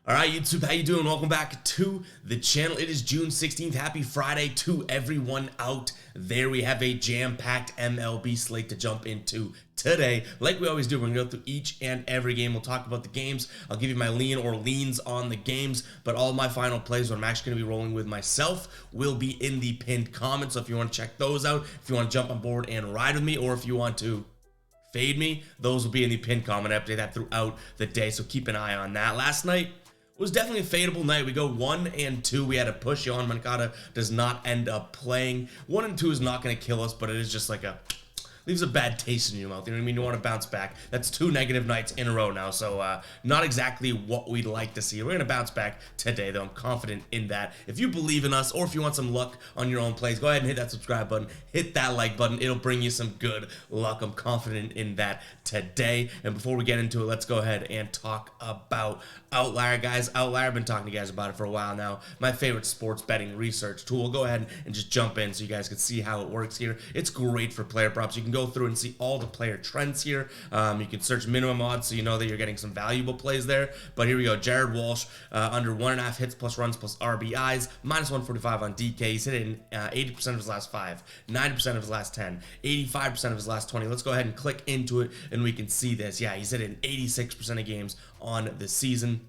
All right, YouTube, how you doing? Welcome back to the channel. It is June 16th. Happy Friday to everyone out there. We have a jam-packed MLB slate to jump into today. Like we always do, we're going to go through each and every game. We'll talk about the games. I'll give you my lean or leans on the games, but all my final plays, what I'm actually going to be rolling with myself, will be in the pinned comments. So if you want to check those out, if you want to jump on board and ride with me, or if you want to fade me, those will be in the pinned comment. I update that throughout the day, so keep an eye on that. Last night was definitely a fadeable night. We go 1 and 2. We had a push. Yohan Moncada does not end up playing. 1 and 2 is not going to kill us, but it is just like leaves a bad taste in your mouth. You know what I mean? You want to bounce back. That's 2 negative nights in a row now, so not exactly what we'd like to see. We're going to bounce back today, though. I'm confident in that. If you believe in us, or if you want some luck on your own plays, go ahead and hit that subscribe button. Hit that like button. It'll bring you some good luck. I'm confident in that today. And before we get into it, let's go ahead and talk about Outlier, guys. Outlier, I've been talking to you guys about it for a while now. My favorite sports betting research tool. We'll go ahead and just jump in so you guys can see how it works here. It's great for player props. You can go through and see all the player trends here. You can search minimum odds so you know that you're getting some valuable plays there. But here we go. Jared Walsh, under 1.5 hits plus runs plus RBIs, minus 145 on DK. He's hit it in 80% of his last 5, 90% of his last 10, 85% of his last 20. Let's go ahead and click into it and we can see this. Yeah, he's hit it in 86% of games on the season.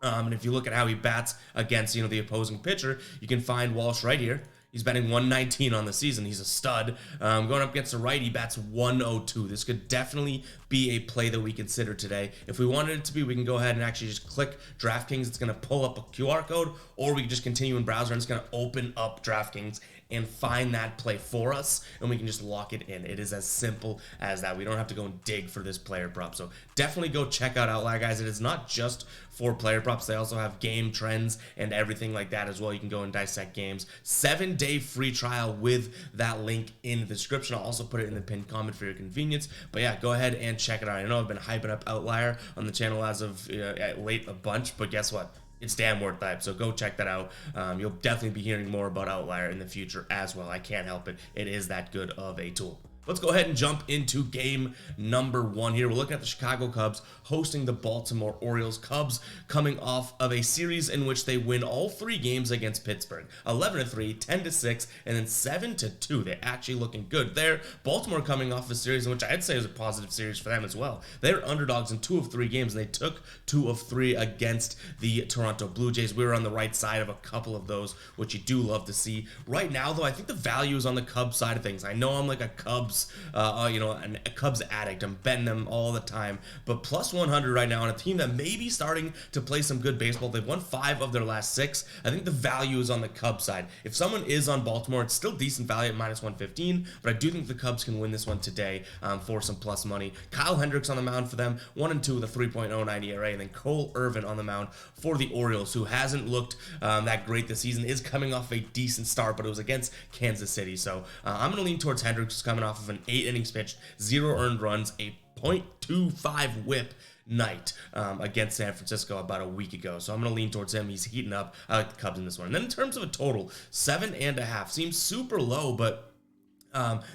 And if you look at how he bats against, the opposing pitcher, you can find Walsh right here. He's batting 119 on the season. He's a stud. Going up against the right, he bats 102. This could definitely be a play that we consider today. If we wanted it to be, we can go ahead and actually just click DraftKings. It's going to pull up a QR code, or we can just continue in browser and it's going to open up DraftKings and find that play for us, and we can just lock it in. It is as simple as that. We don't have to go and dig for this player prop. So definitely go check out Outlier, guys. It is not just for player props. They also have game trends and everything like that as well. You can go and dissect games. 7-day free trial with that link in the description. I'll also put it in the pinned comment for your convenience. But yeah, go ahead and check it out. I know I've been hyping up Outlier on the channel as of late a bunch, but guess what? It's damn worth that, so go check that out. You'll definitely be hearing more about Outlier in the future as well. I can't help it. It is that good of a tool. Let's go ahead and jump into game number 1 here. We're looking at the Chicago Cubs hosting the Baltimore Orioles. Cubs coming off of a series in which they win all 3 games against Pittsburgh. 11-3, 10-6, and then 7-2. They're actually looking good there. Baltimore coming off a series in which I'd say is a positive series for them as well. They're underdogs in 2 of 3 games, and they took 2 of 3 against the Toronto Blue Jays. We were on the right side of a couple of those, which you do love to see. Right now, though, I think the value is on the Cubs side of things. I know I'm like a Cubs a Cubs addict. I'm betting them all the time, but plus 100 right now on a team that may be starting to play some good baseball. They've won 5 of their last 6. I think the value is on the Cubs side. If someone is on Baltimore, it's still decent value at minus 115, but I do think the Cubs can win this one today for some plus money. Kyle Hendricks on the mound for them, 1-2 with a 3.09 ERA, and then Cole Irvin on the mound for the Orioles, who hasn't looked that great this season, is coming off a decent start, but it was against Kansas City. So I'm going to lean towards Hendricks, coming off of an 8 innings pitched, 0 earned runs, a .25 whip night against San Francisco about a week ago. So I'm going to lean towards him. He's heating up. I like the Cubs in this one. And then in terms of a total, 7.5 seems super low, but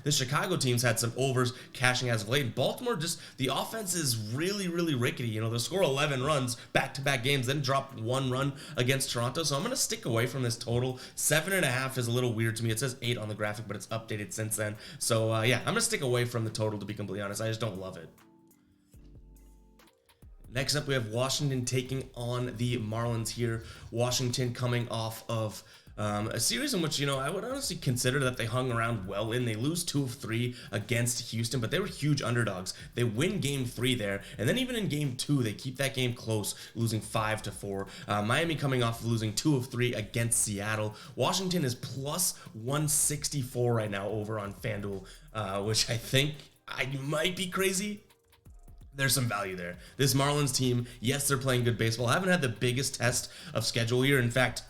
the Chicago teams had some overs cashing as of late. Baltimore, just the offense is really, really rickety. They score 11 runs back-to-back games, then drop 1 run against Toronto. So I'm going to stick away from this total. 7.5 is a little weird to me. It says 8 on the graphic, but it's updated since then. So yeah, I'm going to stick away from the total, to be completely honest. I just don't love it. Next up, we have Washington taking on the Marlins here. Washington coming off of a series in which, I would honestly consider that they hung around well in. They lose 2 of 3 against Houston, but they were huge underdogs. They win game 3 there, and then even in game 2, they keep that game close, losing 5-4. Miami coming off of losing 2 of 3 against Seattle. Washington is plus 164 right now over on FanDuel, which I think I might be crazy. There's some value there. This Marlins team, yes, they're playing good baseball. Haven't had the biggest test of schedule here. In fact,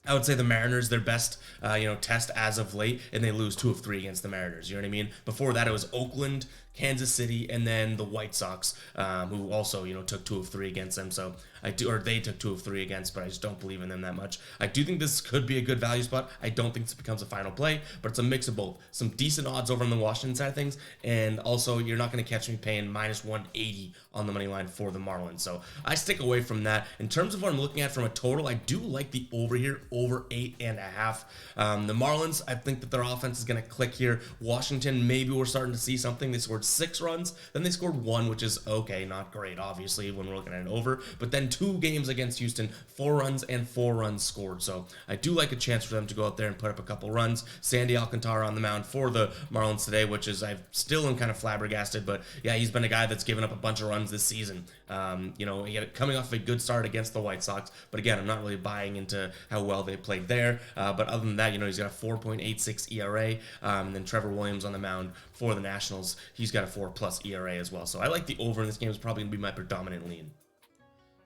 I would say the Mariners, their best, test as of late, and they lose 2 of 3 against the Mariners. You know what I mean? Before that, it was Oakland, Kansas City, and then the White Sox, who also, took 2 of 3 against them. So they took 2 of 3 against, but I just don't believe in them that much. I do think this could be a good value spot. I don't think this becomes a final play, but it's a mix of both. Some decent odds over on the Washington side of things, and also you're not going to catch me paying minus 180 on the money line for the Marlins. So I stick away from that. In terms of what I'm looking at from a total, I do like the over here, over 8.5. The Marlins, I think that their offense is going to click here. Washington, maybe we're starting to see something. They scored 6 runs, then they scored 1, which is okay, not great, obviously, when we're looking at an over. But then 2 games against Houston, 4 runs and 4 runs scored. So I do like a chance for them to go out there and put up a couple runs. Sandy Alcantara on the mound for the Marlins today, which is, I still am kind of flabbergasted, but yeah, he's been a guy that's given up a bunch of runs this season. He had coming off of a good start against the White Sox, but again, I'm not really buying into how well they played there. But other than that, he's got a 4.86 ERA, and then Trevor Williams on the mound for the Nationals, he's got a 4+ ERA as well. So I like the over in this game. Is probably going to be my predominant lean.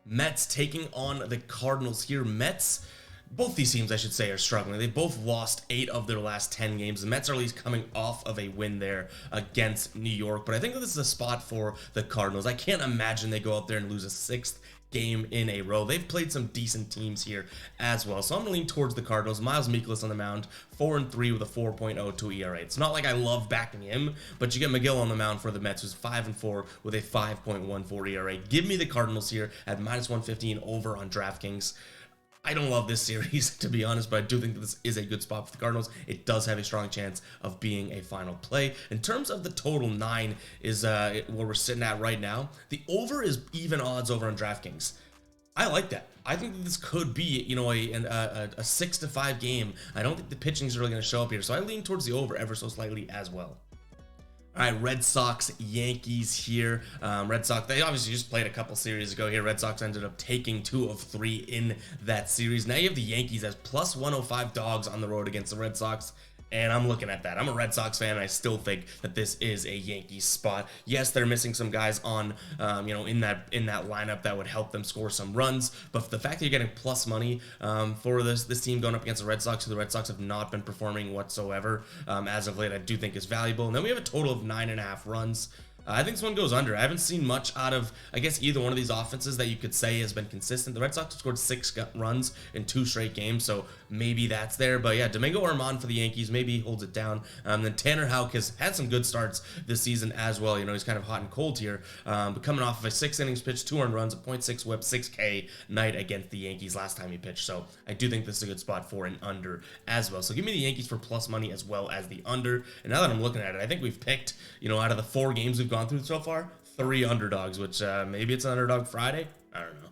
Mets taking on the Cardinals here. Mets, both these teams, I should say, are struggling. They both lost 8 of their last 10 games. The Mets are at least coming off of a win there against New York, but I think that this is a spot for the Cardinals. I can't imagine they go out there and lose a 6th game in a row. They've played some decent teams here as well, so I'm gonna lean towards the Cardinals. Miles Mikolas on the mound, 4-3 with a 4.02 ERA. It's not like I love backing him, but you get McGill on the mound for the Mets, who's 5-4 with a 5.14 ERA. Give me the Cardinals here at minus 115 over on DraftKings. I don't love this series, to be honest, but I do think that this is a good spot for the Cardinals. It does have a strong chance of being a final play. In terms of the total, 9 is where we're sitting at right now. The over is even odds over on DraftKings. I like that. I think that this could be, a 6-5 game. I don't think the pitching is really going to show up here, so I lean towards the over ever so slightly as well. All right, Red Sox, Yankees here. Red Sox, they obviously just played a couple series ago here. Red Sox ended up taking 2 of 3 in that series. Now you have the Yankees as plus 105 dogs on the road against the Red Sox. And I'm looking at that. I'm a Red Sox fan, and I still think that this is a Yankees spot. Yes, they're missing some guys on, in that lineup that would help them score some runs. But the fact that you're getting plus money for this team going up against the Red Sox, who the Red Sox have not been performing whatsoever as of late, I do think is valuable. And then we have a total of 9.5 runs. I think this one goes under. I haven't seen much out of, I guess, either one of these offenses that you could say has been consistent. The Red Sox have scored 6 runs in 2 straight games, so maybe that's there. But yeah, Domingo Germán for the Yankees, maybe he holds it down. Then Tanner Houck has had some good starts this season as well. He's kind of hot and cold here, but coming off of a 6 innings pitch, 2 earned runs, a .6 whip, 6K night against the Yankees last time he pitched. So I do think this is a good spot for an under as well. So give me the Yankees for plus money as well as the under. And now that I'm looking at it, I think we've picked, out of the 4 games we've gone through so far, 3 underdogs, which maybe it's an underdog Friday. I don't know.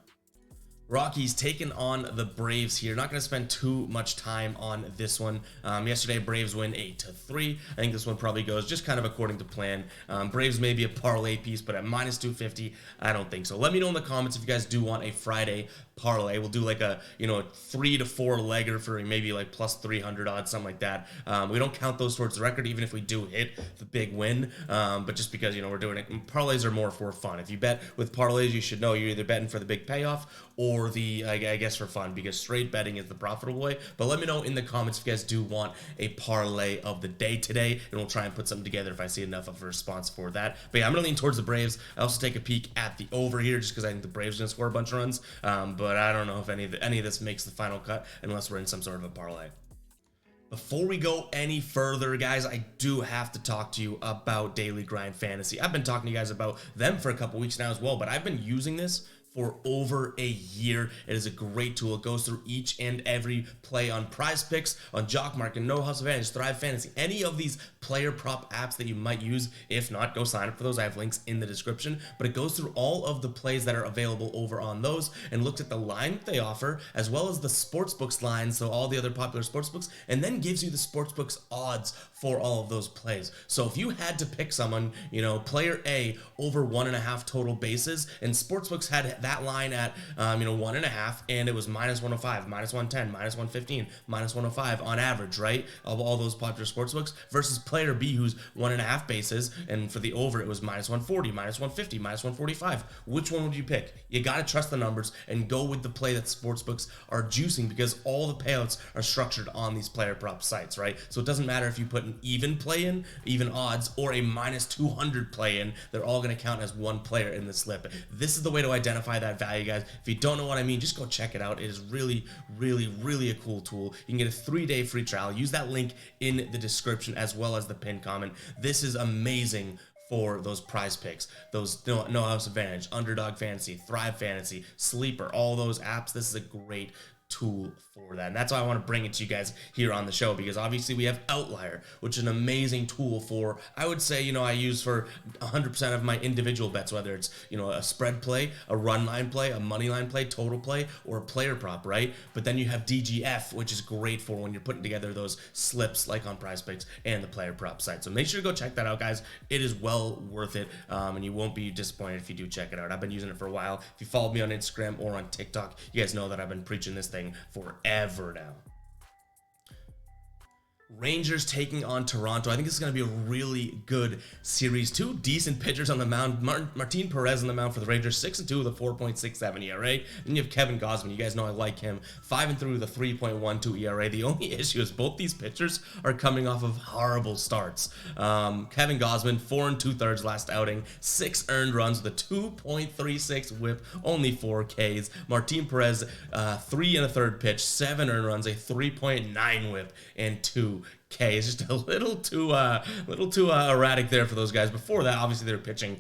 Rockies taking on the Braves here. Not going to spend too much time on this one. Yesterday, Braves win 8-3. I think this one probably goes just kind of according to plan. Braves may be a parlay piece, but at minus 250, I don't think so. Let me know in the comments if you guys do want a Friday parlay. We'll do like a 3 to 4 legger for maybe like plus 300 odds, something like that. We don't count those towards the record, even if we do hit the big win. But just because we're doing it, parlays are more for fun. If you bet with parlays, you should know you're either betting for the big payoff or the I guess for fun, because straight betting is the profitable way. But let me know in the comments if you guys do want a parlay of the day today, and we'll try and put something together if I see enough of a response for that. But yeah, I'm gonna lean towards the Braves. I also take a peek at the over here just because I think the Braves are gonna score a bunch of runs. But I don't know if any of this makes the final cut unless we're in some sort of a parlay. Before we go any further, guys, I do have to talk to you about Daily Grind Fantasy. I've been talking to you guys about them for a couple weeks now as well, but I've been using this for over a year. It is a great tool. It goes through each and every play on Prize Picks, on Jock Market, No Hustle Advantage, Thrive Fantasy, any of these player prop apps that you might use. If not, go sign up for those. I have links in the description. But it goes through all of the plays that are available over on those and looks at the line they offer, as well as the sportsbooks lines, so all the other popular sportsbooks, and then gives you the sportsbooks odds for all of those plays. So if you had to pick someone, player A over 1.5 total bases, and sportsbooks had that line at 1.5, and it was minus 105, minus 110, minus 115, minus 105 on average, right, of all those popular sportsbooks, versus player B, who's 1.5 bases, and for the over it was minus 140, minus 150, minus 145. Which one would you pick? You got to trust the numbers and go with the play that sportsbooks are juicing, because all the payouts are structured on these player prop sites, right? So it doesn't matter if you put an even play-in, even odds, or a minus 200 play-in. They're all going to count as one player in the slip. This is the way to identify that value, guys. If you don't know what I mean, just go check it out. It is really, really, really a cool tool. You can get a 3-day free trial. Use that link in the description as well as the pinned comment. This is amazing for those prize picks, those no house advantage, underdog fantasy, thrive fantasy, sleeper, all those apps. This is a great tool for that, and that's why I want to bring it to you guys here on the show, because obviously we have Outlier, which is an amazing tool for, I would say, I use for 100% of my individual bets, whether it's a spread play, a run line play, a money line play, total play, or a player prop, right? But then you have DGF, which is great for when you're putting together those slips like on prize picks and the player prop site. So make sure to go check that out, guys. It is well worth it, and you won't be disappointed if you do check it out. I've been using it for a while. If you follow me on Instagram or on TikTok, you guys know that I've been preaching this thing forever now. Rangers taking on Toronto. I think this is going to be a really good series. Two decent pitchers on the mound. Martin Perez on the mound for the Rangers, 6-2 with a 4.67 ERA. Then you have Kevin Gausman. You guys know I like him. 5-3 with a 3.12 ERA. The only issue is both these pitchers are coming off of horrible starts. Kevin Gausman, 4 2/3 last outing, 6 earned runs with a 2.36 WHIP, only 4 Ks. Martin Perez, 3 1/3 pitch, 7 earned runs, a 3.9 WHIP, and 2 K. It's just a little too erratic there for those guys. Before that, obviously they're pitching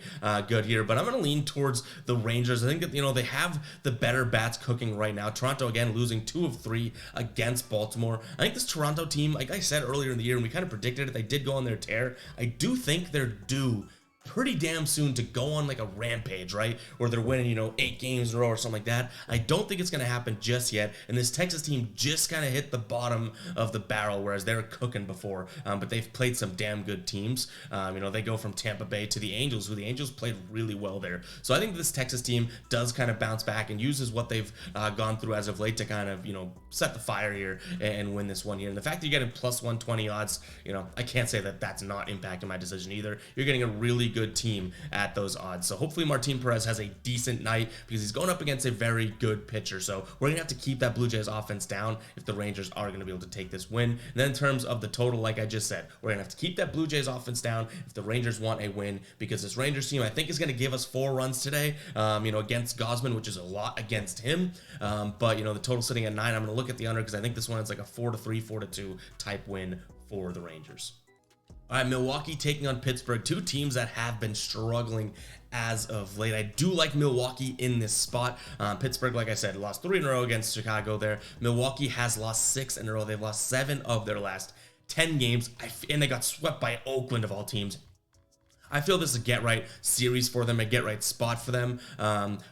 good here, but I'm going to lean towards the Rangers. I think that they have the better bats cooking right now. Toronto again losing 2 of 3 against Baltimore. I think this Toronto team, like I said earlier in the year, and we kind of predicted it, they did go on their tear. I do think they're due pretty damn soon to go on like a rampage, right? Where they're winning, 8 games in a row or something like that. I don't think it's going to happen just yet. And this Texas team just kind of hit the bottom of the barrel, whereas they were cooking before. But they've played some damn good teams. They go from Tampa Bay to the Angels, who the Angels played really well there. So I think this Texas team does kind of bounce back and uses what they've gone through as of late to kind of, set the fire here and win this one here. And the fact that you're getting plus 120 odds, I can't say that that's not impacting my decision either. You're getting a really good team at those odds. So hopefully Martin Perez has a decent night, because he's going up against a very good pitcher. So we're going to have to keep that Blue Jays offense down if the Rangers are going to be able to take this win. And then in terms of the total, like I just said, we're going to have to keep that Blue Jays offense down if the Rangers want a win, because this Rangers team, I think, is going to give us 4 runs today, against Gausman, which is a lot against him. But the total sitting at 9. I'm going to look at the under, because I think this one is like a 4-3, 4-2 type win for the Rangers. All right, Milwaukee taking on Pittsburgh, 2 teams that have been struggling as of late. I do like Milwaukee in this spot. Pittsburgh, like I said, lost 3 in a row against Chicago there. Milwaukee has lost 6 in a row. They've lost 7 of their last 10 games, and they got swept by Oakland of all teams. I feel this is a get-right series for them, a get-right spot for them.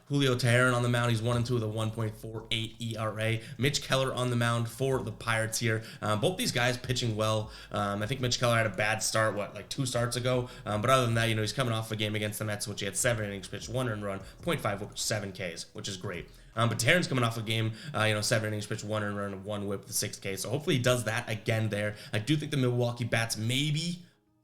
Julio Teheran on the mound. He's 1-2 with a 1.48 ERA. Mitch Keller on the mound for the Pirates here. Both these guys pitching well. I think Mitch Keller had a bad start, like 2 starts ago? But other than that, he's coming off a game against the Mets, which he had 7 innings pitched, 1 earned run, 0.5, 7 Ks, which is great. But Teheran's coming off a game, 7 innings pitched, 1 earned run, 1 whip with 6 Ks. So hopefully he does that again there. I do think the Milwaukee bats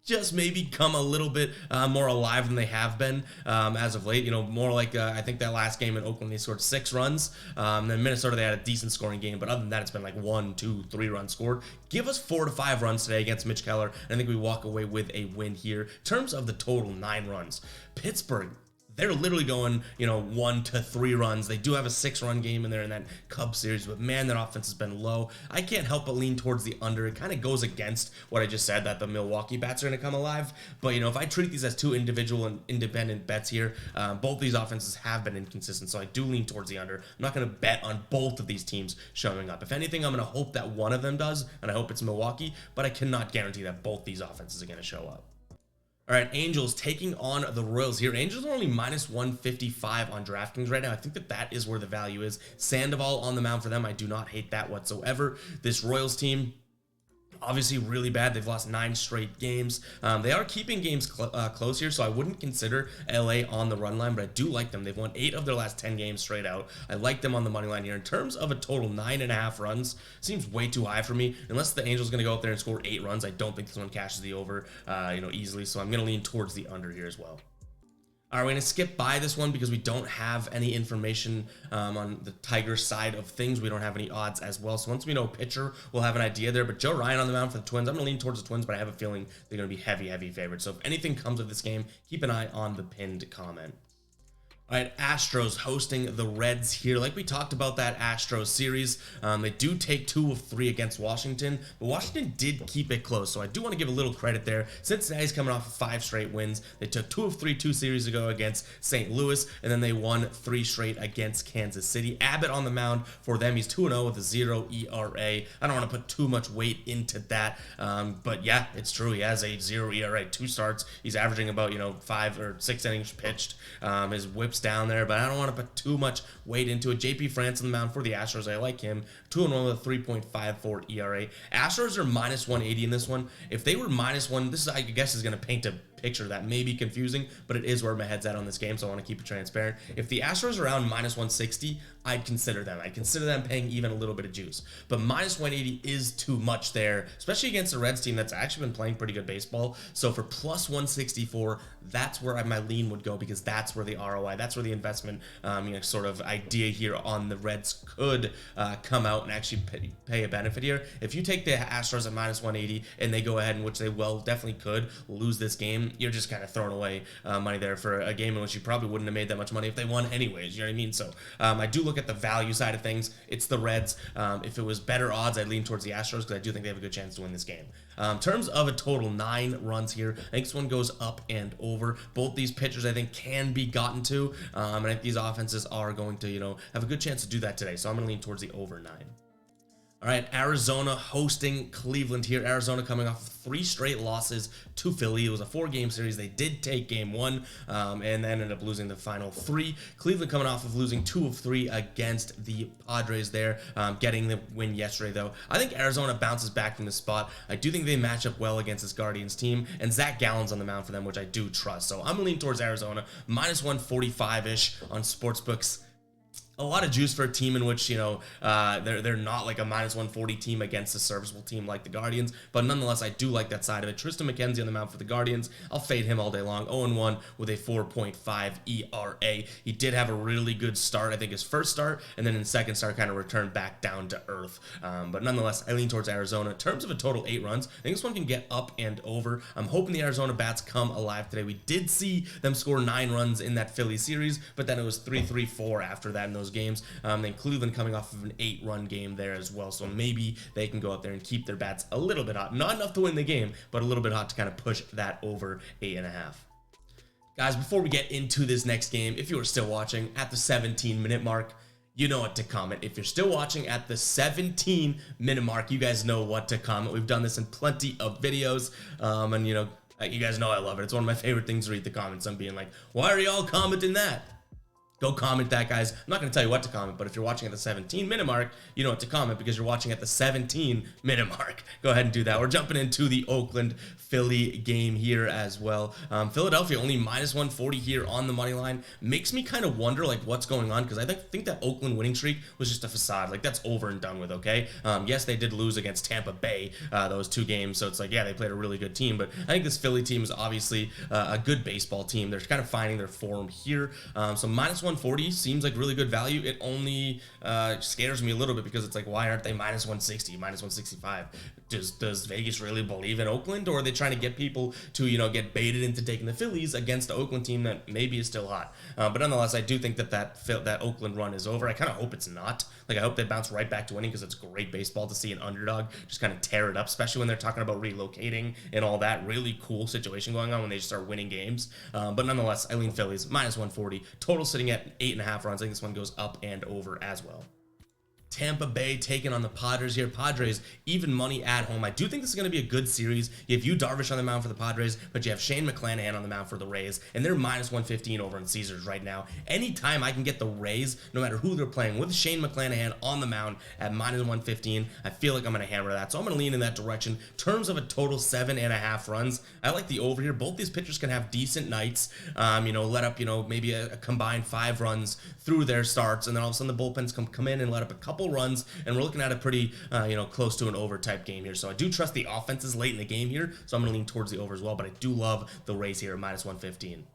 just maybe come a little bit more alive than they have been as of late. More like I think that last game in Oakland, they scored 6 runs. Then Minnesota, they had a decent scoring game, but other than that, it's been like 1, 2, 3 runs scored. Give us 4 to 5 runs today against Mitch Keller, and I think we walk away with a win here. In terms of the total, 9 runs. Pittsburgh, they're literally going, 1 to 3 runs. They do have a 6-run game in there in that Cubs series, but man, that offense has been low. I can't help but lean towards the under. It kind of goes against what I just said, that the Milwaukee bats are going to come alive. But, if I treat these as 2 individual and independent bets here, both these offenses have been inconsistent, so I do lean towards the under. I'm not going to bet on both of these teams showing up. If anything, I'm going to hope that one of them does, and I hope it's Milwaukee, but I cannot guarantee that both these offenses are going to show up. All right, Angels taking on the Royals here. Angels are only minus 155 on DraftKings right now. I think that is where the value is. Sandoval on the mound for them. I do not hate that whatsoever. This Royals team, obviously really bad. They've lost 9 straight games. They are keeping games close here, so I wouldn't consider LA on the run line, but I do like them. They've won 8 of their last 10 games straight out. I like them on the money line here. In terms of a total 9.5 runs, seems way too high for me. Unless the Angels going to go up there and score 8 runs, I don't think this one cashes the over, easily. So I'm going to lean towards the under here as well. All right, we're going to skip by this one because we don't have any information on the Tigers side of things. We don't have any odds as well. So once we know pitcher, we'll have an idea there. But Joe Ryan on the mound for the Twins. I'm going to lean towards the Twins, but I have a feeling they're going to be heavy favorites. So if anything comes of this game, keep an eye on the pinned comment. All right, Astros hosting the Reds here. Like we talked about that Astros series, they do take 2 of 3 against Washington, but Washington did keep it close, so I do want to give a little credit there. Cincinnati's coming off of 5 straight wins. They took 2 of 3 2 series ago against St. Louis, and then they won 3 straight against Kansas City. Abbott on the mound for them. He's 2-0 with a 0 ERA. I don't want to put too much weight into that, but yeah, it's true. He has a 0 ERA, 2 starts. He's averaging about 5 or 6 innings pitched. His whips down there, but I don't want to put too much weight into it. JP France on the mound for the Astros. I like him. 2-1 with a 3.54 ERA. Astros are minus 180 in this one. If they were minus 1, this is, I guess, is going to paint a picture that may be confusing, but it is where my head's at on this game, so I want to keep it transparent. If the Astros are around minus 160, I'd consider them. I'd consider them paying even a little bit of juice. But minus 180 is too much there, especially against the Reds team that's actually been playing pretty good baseball. So for plus 164, that's where my lean would go, because that's where the ROI, that's where the investment, sort of idea here on the Reds could come out and actually pay a benefit here. If you take the Astros at minus 180 and they go ahead, in which they will definitely could lose this game, you're just kind of throwing away money there for a game in which you probably wouldn't have made that much money if they won anyways. You know what I mean? So I do look at the value side of things. It's the Reds. If it was better odds, I'd lean towards the Astros because I do think they have a good chance to win this game. In terms of a total 9 runs here, I think this one goes up and over. Both these pitchers, I think, can be gotten to, and I think these offenses are going to, have a good chance to do that today. So I'm going to lean towards the over 9. All right, Arizona hosting Cleveland here. Arizona coming off 3 straight losses to Philly. It was a 4-game series. They did take game 1 and then ended up losing the final 3. Cleveland coming off of losing 2 of 3 against the Padres there, getting the win yesterday, though. I think Arizona bounces back from this spot. I do think they match up well against this Guardians team, and Zach Gallen's on the mound for them, which I do trust. So I'm leaning towards Arizona, minus 145-ish on sportsbooks. A lot of juice for a team in which, they're not like a minus 140 team against a serviceable team like the Guardians, but nonetheless, I do like that side of it. Tristan McKenzie on the mound for the Guardians. I'll fade him all day long. 0-1 with a 4.5 ERA. He did have a really good start, I think his first start, and then in the second start kind of returned back down to earth. But nonetheless, I lean towards Arizona. In terms of a total 8 runs, I think this one can get up and over. I'm hoping the Arizona bats come alive today. We did see them score 9 runs in that Philly series, but then it was 3-3-4 after that in those games. Then Cleveland coming off of an 8-run game there as well, so maybe they can go out there and keep their bats a little bit hot. Not enough to win the game, but a little bit hot to kind of push that over 8.5. Guys, before we get into this next game, if you are still watching at the 17-minute mark, you know what to comment. If you're still watching at the 17-minute mark, you guys know what to comment. We've done this in plenty of videos, and you guys know I love it. It's one of my favorite things to read the comments. I'm being like, why are y'all commenting that? Go comment that, guys. I'm not going to tell you what to comment, but if you're watching at the 17-minute mark, you know what to comment because you're watching at the 17-minute mark. Go ahead and do that. We're jumping into the Oakland-Philly game here as well. Philadelphia only minus 140 here on the money line. Makes me kind of wonder, what's going on, because I think that Oakland winning streak was just a facade. That's over and done with, okay? Yes, they did lose against Tampa Bay those 2 games, so it's like, yeah, they played a really good team, but I think this Philly team is obviously a good baseball team. They're kind of finding their form here. So minus 140 seems like really good value. It only scares me a little bit because it's like, why aren't they minus 160, minus 165? Does Vegas really believe in Oakland, or are they trying to get people to get baited into taking the Phillies against the Oakland team that maybe is still hot? But nonetheless, I do think that Oakland run is over. I kind of hope it's not. I hope they bounce right back to winning because it's great baseball to see an underdog just kind of tear it up, especially when they're talking about relocating and all that. Really cool situation going on when they just start winning games. But nonetheless, I lean Phillies minus 140. Total sitting at 8.5 runs. I think this one goes up and over as well. Tampa Bay taking on the Padres here. Padres, even money at home. I do think this is going to be a good series. You have Yu Darvish on the mound for the Padres, but you have Shane McClanahan on the mound for the Rays, and they're minus 115 over in Caesars right now. Anytime I can get the Rays, no matter who they're playing, with Shane McClanahan on the mound at minus 115, I feel like I'm going to hammer that. So I'm going to lean in that direction. In terms of a total 7.5 runs, I like the over here. Both these pitchers can have decent nights, let up, maybe a combined 5 runs through their starts, and then all of a sudden the bullpens come in and let up a couple runs, and we're looking at a pretty close to an over type game here. So I do trust the offenses late in the game here, so I'm going to lean towards the over as well, but I do love the Rays here at minus 115.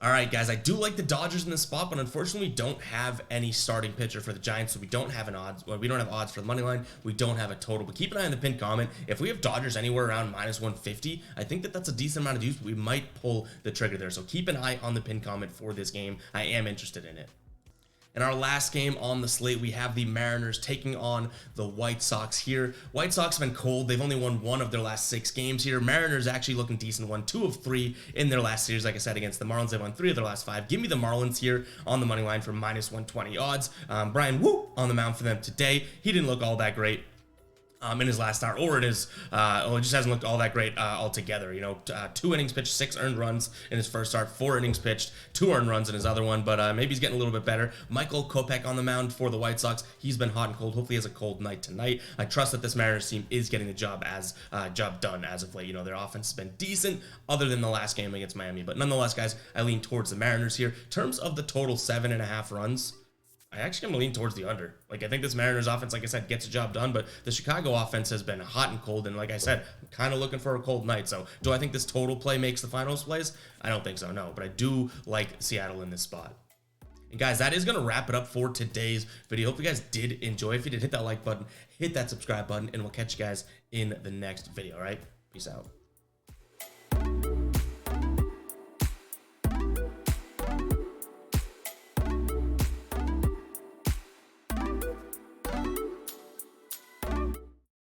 All right, guys, I do like the Dodgers in this spot, but unfortunately we don't have any starting pitcher for the Giants, so we don't have we don't have odds for the money line. We don't have a total, but keep an eye on the pinned comment. If we have Dodgers anywhere around -150, I think that's a decent amount of juice. We might pull the trigger there, so keep an eye on the pinned comment for this game. I am interested in it. In our last game on the slate, we have the Mariners taking on the White Sox here. White Sox have been cold. They've only won 1 of their last 6 games here. Mariners actually looking decent, won 2 of 3 in their last series. Like I said, against the Marlins, they won 3 of their last 5. Give me the Marlins here on the money line for -120 odds. Brian Woo on the mound for them today. He didn't look all that great in his last start, or in his it just hasn't looked all that great altogether. 2 innings pitched, 6 earned runs in his first start, 4 innings pitched, 2 earned runs in his other one, but maybe he's getting a little bit better. Michael Kopech on the mound for the White Sox. He's been hot and cold. Hopefully he has a cold night tonight. I trust that this Mariners team is getting the job done as of late. Their offense has been decent other than the last game against Miami, but nonetheless, guys, I lean towards the Mariners here. In terms of the total 7.5 runs, I actually am going to lean towards the under. I think this Mariners offense, like I said, gets the job done, but the Chicago offense has been hot and cold, and like I said, I'm kind of looking for a cold night. So do I think this total play makes the finals plays? I don't think so, no, but I do like Seattle in this spot. And guys, that is going to wrap it up for today's video. Hope you guys did enjoy. If you did, hit that like button, hit that subscribe button, and we'll catch you guys in the next video, all right? Peace out.